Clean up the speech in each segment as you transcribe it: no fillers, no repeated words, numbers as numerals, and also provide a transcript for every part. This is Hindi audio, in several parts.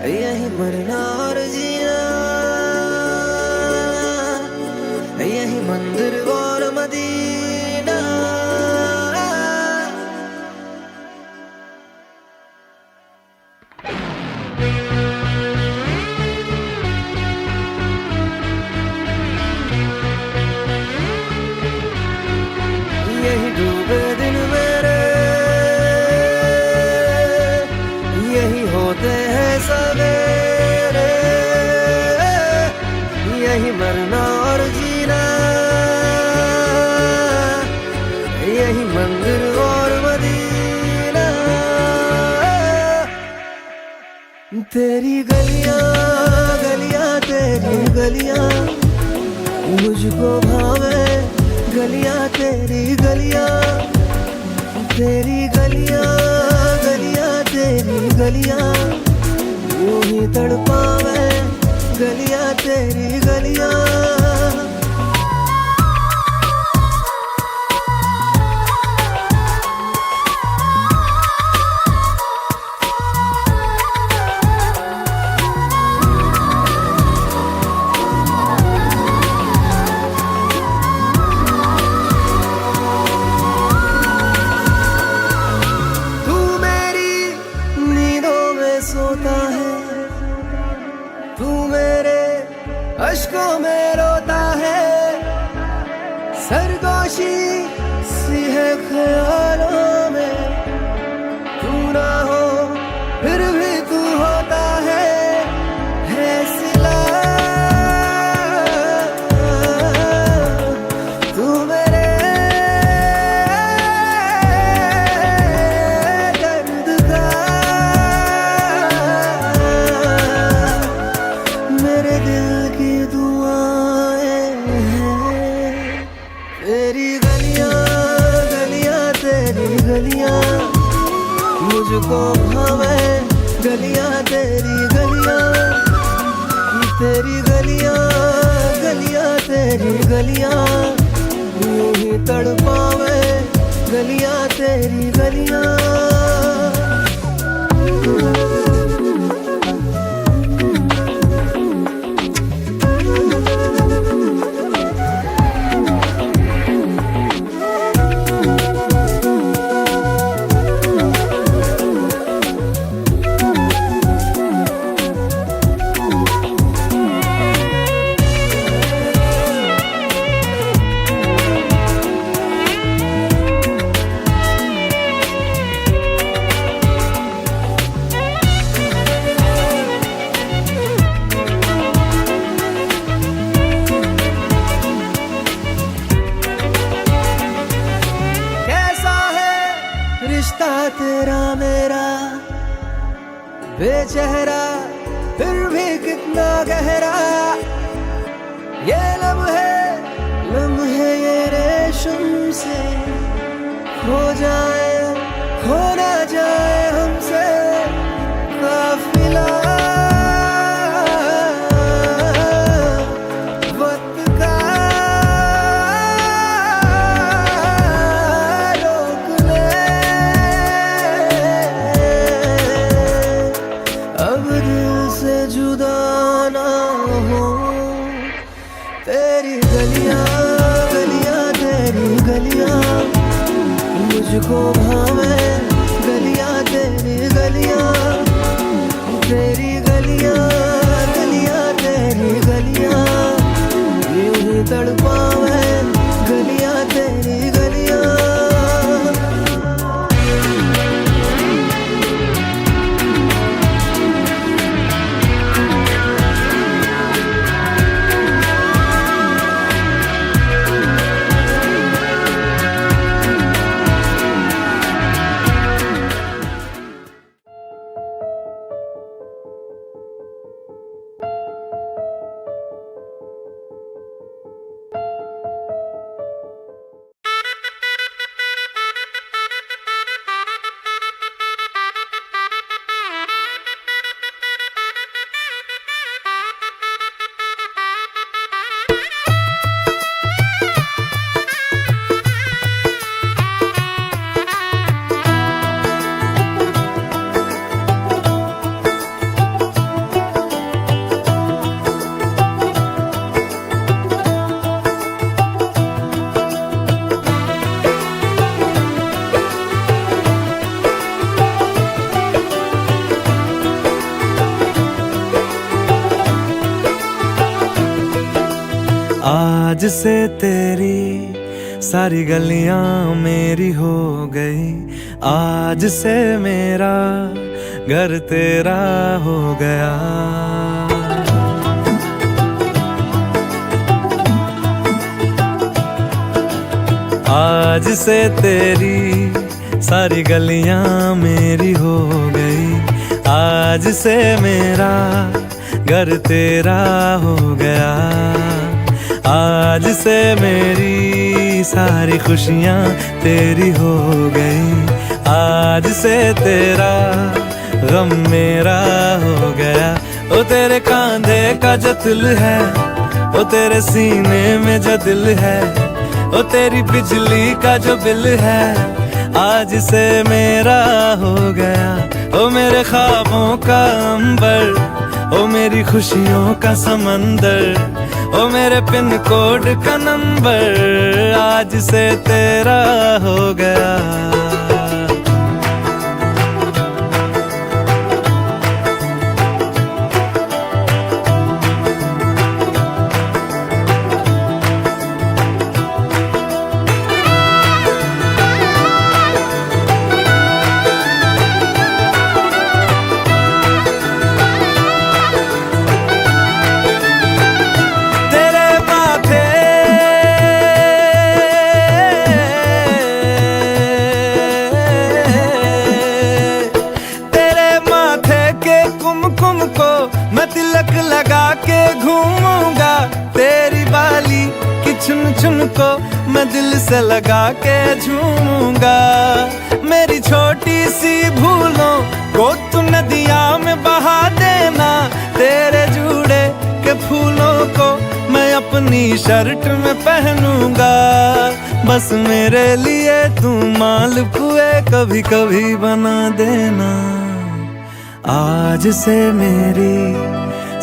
यही मरना और जीना, यही मंदिर और मदीना। यही डूबे दिन मेरे, यही होते हैं सवेरे, यही मरना और जीना, यही मंदिर और मदीना। तेरी गलियां गलियां तेरी गलियां मुझको भावे, गलियां तेरी गलियां, तेरी गलियां गलियां तेरी गलियां यूं ही तड़पावे, गलियां तेरी गलियां। सोता है तू, मेरे अश्कों में रोता है, सरगोशी सी है ख्यालों में, तू ना हो फिर भी तू होता है सिला। तू मेरे दर्द का, मेरे दिल की दुआएं हैं। तेरी गलियां गलियां तेरी गलियां मुझको भावे, गलियां तेरी गलियां, तेरी गलियां गलियां तेरी गलियां यूं ही तड़पावे, गलियां तेरी गलियां। रिश्ता तेरा मेरा बेचेहरा फिर भी कितना गहरा, ये लम्हे लम्हे ये रेशम से खो जाए, खो ना जाए हमसे काफिला। वक्त का रोक ले, अब दिल से जुदा ना हो। तेरी गलियां गलियां तेरी गलियां मुझको भावे, गलियां तेरी गलियां, तेरी गलियां गलियां तेरी गलियां यूं ही तड़पावे, गलियां तेरी गलियां। आज से तेरी सारी गलियां मेरी हो गई, आज से मेरा घर तेरा हो गया। आज से तेरी सारी गलियां मेरी हो गई, आज से मेरा घर तेरा हो गया। आज से मेरी सारी खुशियां तेरी हो गई, आज से तेरा गम मेरा हो गया। ओ तेरे कांधे का जो दिल है, ओ तेरे सीने में जो दिल है, ओ तेरी बिजली का जो बिल है, आज से मेरा हो गया। ओ मेरे ख्वाबों का अंबर, ओ मेरी खुशियों का समंदर, ओ मेरे पिन कोड का नंबर, आज से तेरा हो गया। मैं तिलक लगा के घूमूंगा, तेरी बाली की चुन चुन को मैं दिल से लगा के झूमूंगा। मेरी छोटी सी भूलों को तू नदिया में बहा देना, तेरे जूड़े के फूलों को मैं अपनी शर्ट में पहनूंगा। बस मेरे लिए तू मालपुए कभी कभी बना देना। आज से मेरी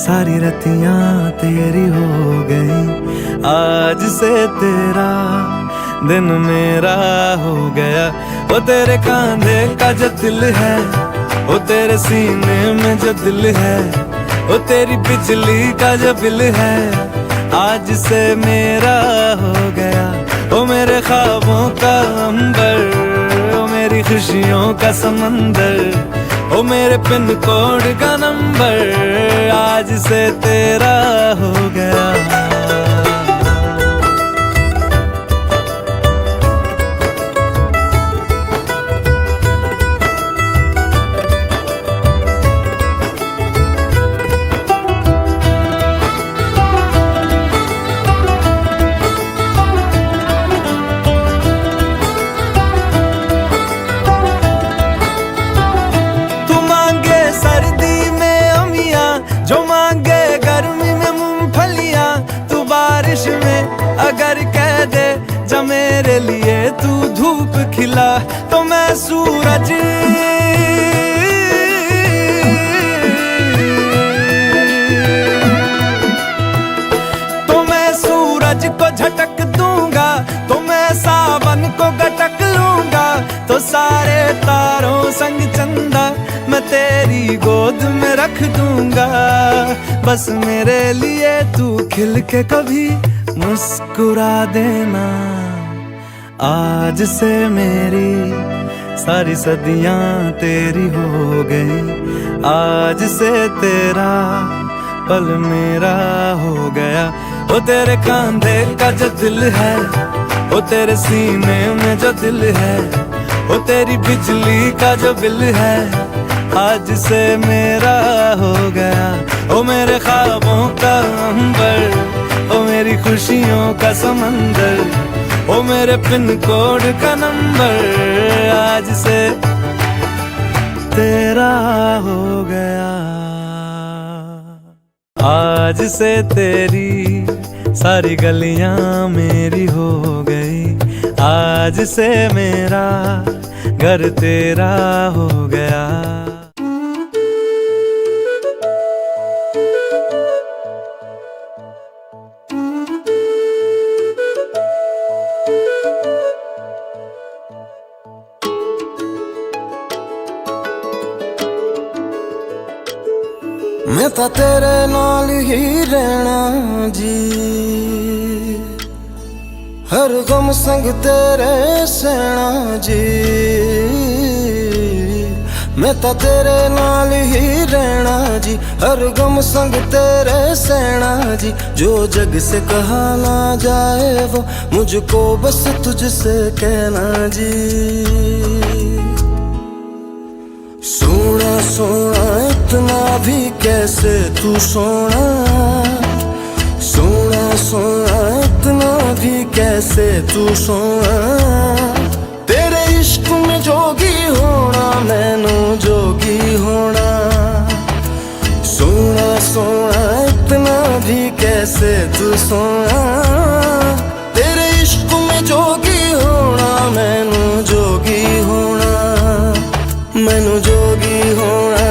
सारी रतियां तेरी हो गई, आज से तेरा दिन मेरा हो गया। ओ तेरे कांधे का जो दिल है, ओ तेरे सीने में जो दिल है, ओ तेरी बिजली का जो बिल है, आज से मेरा हो गया। ओ मेरे ख्वाबों का अंबर, ओ मेरी खुशियों का समंदर, ओ मेरे पिन कोड का नंबर, आज से तेरा हो गया। जो मांगे गर्मी में मूंगफलियां, तू बारिश में अगर कह दे जा मेरे लिए तू धूप खिला, तो मैं सूरज को झटक दूंगा, तो मैं सावन को गटक लूंगा। तो सारे तारों संग चंदा मैं तेरी गोद में रख दूंगा। बस मेरे लिए तू खिल के कभी मुस्कुरा देना। आज से मेरी सारी सदियां तेरी हो गई, आज से तेरा पल मेरा हो गया। ओ तेरे कांधे का जो दिल है, ओ तेरे सीने में जो दिल है, ओ तेरी बिजली का जो बिल है, आज से मेरा हो गया। ओ मेरे ख्वाबों का अंबर, ओ मेरी खुशियों का समंदर, ओ मेरे पिन कोड का नंबर, आज से तेरा हो गया। आज से तेरी सारी गलियां मेरी हो गई, आज से मेरा घर तेरा हो गया। मैं तां तेरे नाल ही रहना जी, हर गम संग तेरे सैना जी, मैं ता तेरे नाल ही रहना जी। हर गम संग तेरे सहना जी, जो जग से कहा ना जाए वो मुझको बस तुझसे कहना जी। सोना सोना इतना भी कैसे तू सोना, सोना सोना इतना भी कैसे तू सोना। तेरे इश्क में जोगी होना, मैनू जोगी होना। सोना सोना इतना भी कैसे तू सोना। तेरे इश्क में जोगी होना, मैनू जोगी होना। मैनू जोगी होना,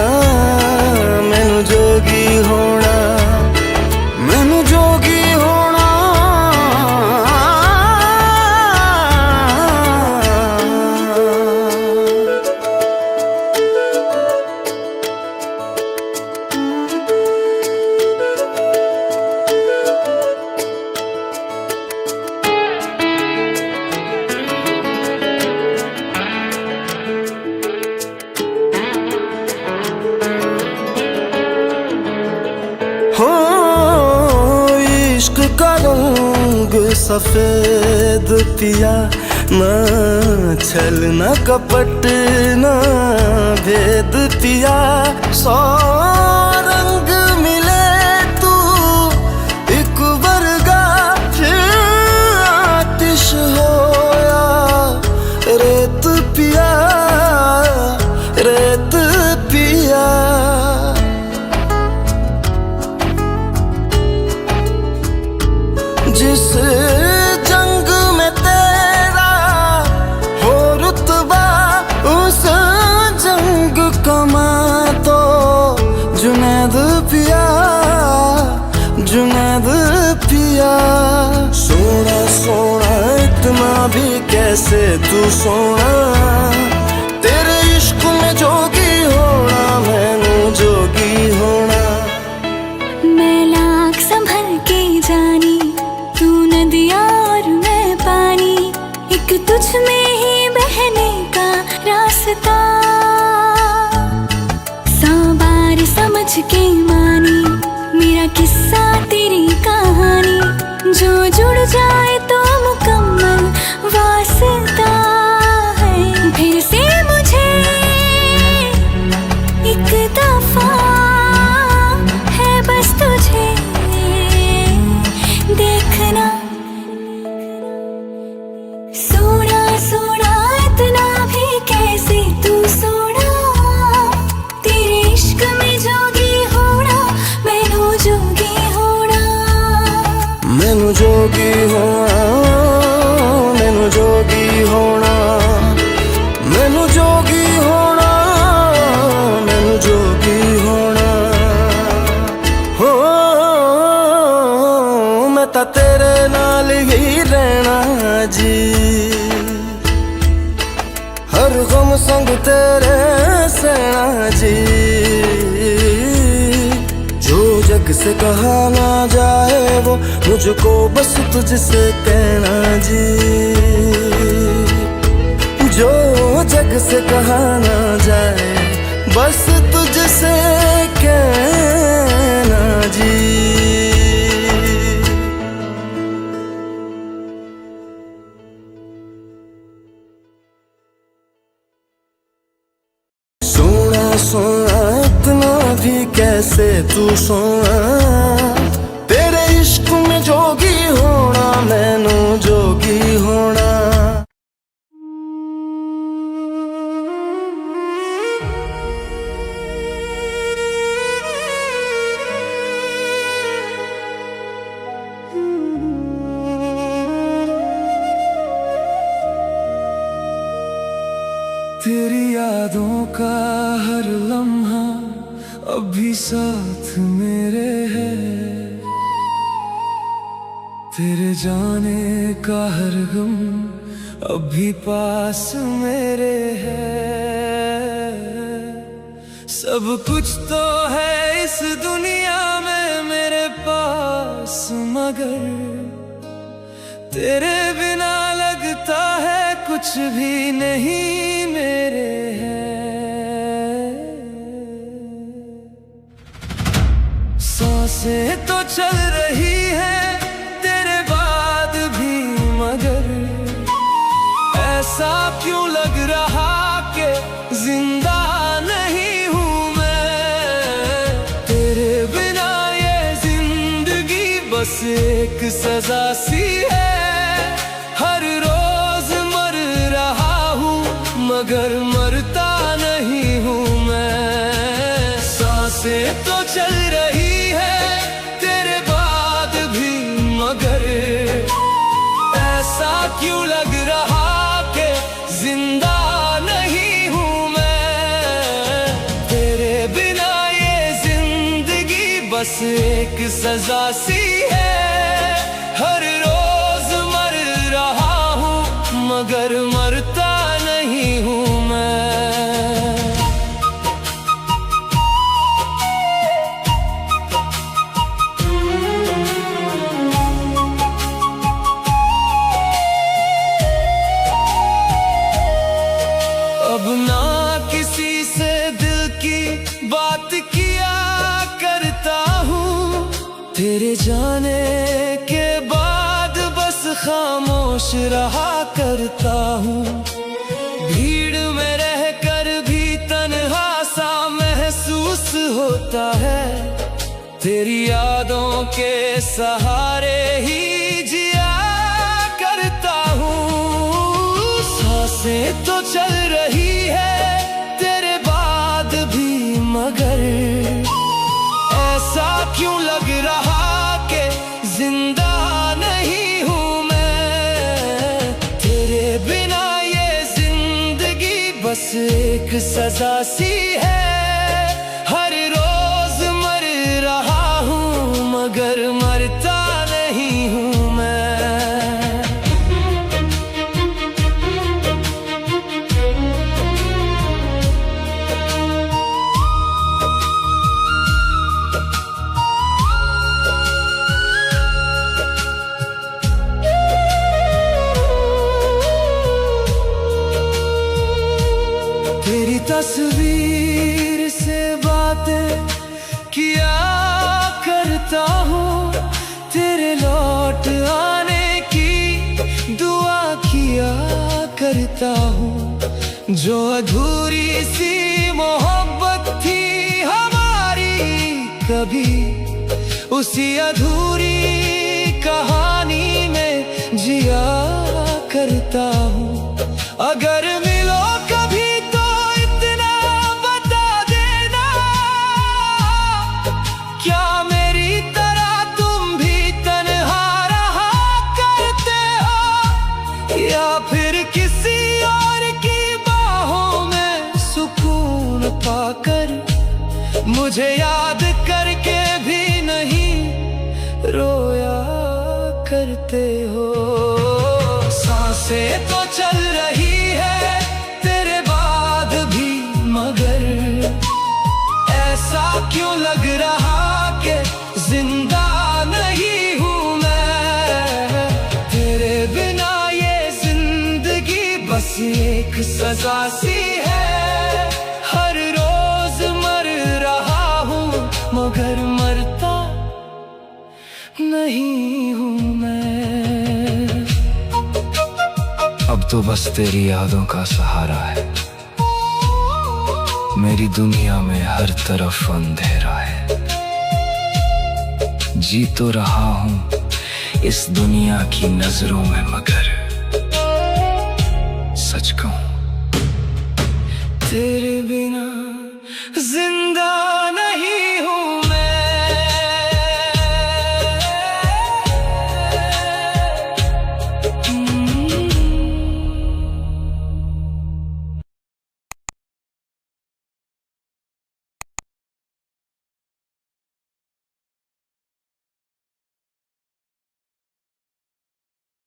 मैनू जोगी होना, मैनू जोगी होना। हो इश्क का रंग सफेद पिया, ना छल ना कपट ना भेद पिया। सौ रंग मिले तू एक वर्गा, फिर आतिश होया रेत पिया, रेत पिया। जिस जंग में तेरा हो रुतबा, उस जंग कमा तो जुनैद पिया, जुनैद पिया। सोना सोना इतना भी कैसे तू सोना। तेरे इश्क में जोगी होना, मैनू जोगी होना। मैं लाख संभल के जानी, तू नदियाँ और मैं पानी, एक तुझ में ही बहने का रास्ता। 100 बार समझ के मानी मेरा किस्सा तेरी कहानी, जो जुड़ जाए तो मुकम्मल वास्ता है। फिर से मुझे एक दफा है बस तुझे देखना। सोना सोना इतना भी कैसे तू सोना। तेरे इश्क में जोगी होना, मैनू जोगी होना। मैनू जोगी होना, मैनू जोगी होना। मैनू जोगी होना, मैनू जोगी होना। हो मैं ता तेरे नाल ही रहना जी। हर गम संग तेरे सहना जी, जो जग से कहा ना जाए वो मुझको बस तुझसे कहना जी। जो जग से कहा ना जाए बस तुझसे कहना जी। सोना सोना इतना भी कैसे तू सोना। तेरे इश्क में जोगी होना, मैनू जोगी होना। तेरी यादों का हर लम्हा अभी साथ मेरे है। तेरे जाने का हर गम अभी पास मेरे है। सब कुछ तो है इस दुनिया में मेरे पास, मगर तेरे बिना लगता है कुछ भी नहीं मेरे है। सांसें तो चल रही है तेरे बाद भी, मगर ऐसा क्यों लग रहा कि जिंदा नहीं हूँ मैं। तेरे बिना ये जिंदगी बस एक सजा सी है। हर रोज मर रहा हूँ मगर मरता नहीं हूँ मैं। सांसें तो चल रही है तेरे बाद भी, मगर ऐसा क्यों लग रहा कि जिंदा नहीं हूँ मैं। तेरे बिना ये जिंदगी बस एक सजा सी है। हर रोज मर रहा हूँ मगर मरता नहीं हूँ मैं। अब ना किसी से दिल की बात किया करता हूँ। तेरे जाने के बाद बस खामोश रहा करता हूँ। भीड़ में रहकर भी तन्हा सा महसूस होता है। तेरी यादों के सहारे ही जिया करता हूँ। सांसें तो चल रही है तेरे बाद भी, मगर ऐसा क्यों लग रहा कि जिंदा नहीं हूँ मैं। तेरे बिना ये जिंदगी बस एक सजा सी है। हर रोज मर रहा हूँ मगर मरता नहीं हूँ मैं। तेरी तस्वीर से बातें किया करता हूँ। तेरे लौट आने की दुआ किया करता हूँ। जो अधूरी सी मोहब्बत थी हमारी कभी, उसी अधूरी कहानी में जिया करता हूँ। अगर मिलो कभी तो इतना बता देना, क्या मेरी तरह तुम भी तन्हा रहा करते हो, या फिर किसी और की बाहों में सुकून पाकर मुझे याद करके भी नहीं रोया करते हो। सांसें तो चल रही है तेरे बाद भी, मगर ऐसा क्यों लग रहा कि जिंदा नहीं हूँ मैं। तेरे बिना ये जिंदगी बस एक सजा सी है। हर रोज मर रहा हूँ मगर मरता नहीं हूँ मैं। अब तो बस तेरी यादों का सहारा है। मेरी दुनिया में हर तरफ अंधेरा है। जी तो रहा हूँ इस दुनिया की नजरों में, मगर सच कहूँ तेरे बिना